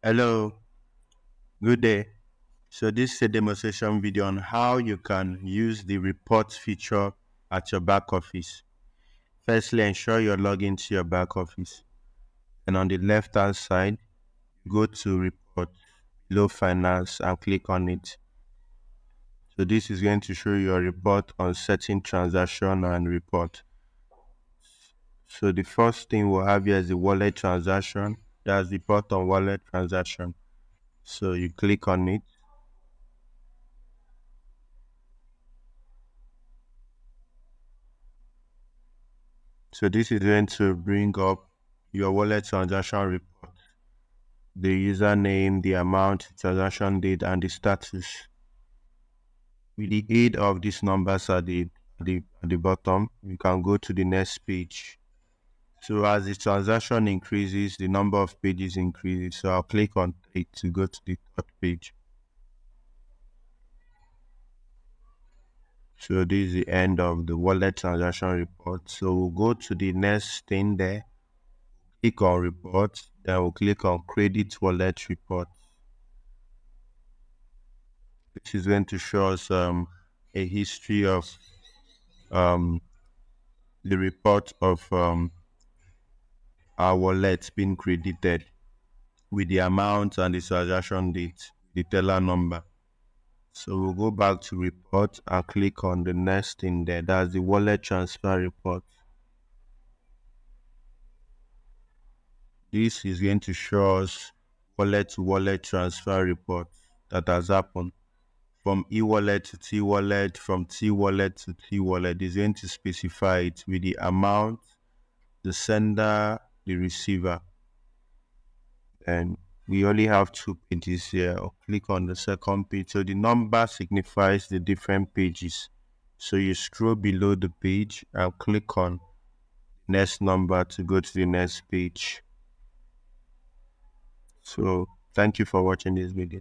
Hello, good day. So this is a demonstration video on how you can use the report feature at your back office. Firstly, ensure you're logged into your back office. And on the left hand side, go to report, below finance and click on it. So this is going to show you a report on certain transaction and report. So the first thing we'll have here is the wallet transaction. That's the report on wallet transaction. So you click on it. So this is going to bring up your wallet transaction report, the username, the amount, transaction date, and the status. With the aid of these numbers at the bottom, you can go to the next page. So as the transaction increases, the number of pages increases. So I'll click on it to go to the third page. So this is the end of the wallet transaction report. So we'll go to the next thing there, click on report, then we'll click on credit wallet report, which is going to show us a history of um, the report of our wallet being credited with the amount and the transaction date, the teller number. So we'll go back to report and click on the next thing there. That's the wallet transfer report. This is going to show us wallet to wallet transfer report that has happened from e-wallet to t-wallet, from t-wallet to t-wallet. Is going to specify it with the amount, the sender, the receiver. And we only have two pages here. I'll click on the second page. So the number signifies the different pages. So you scroll below the page and click on next number to go to the next page. So thank you for watching this video.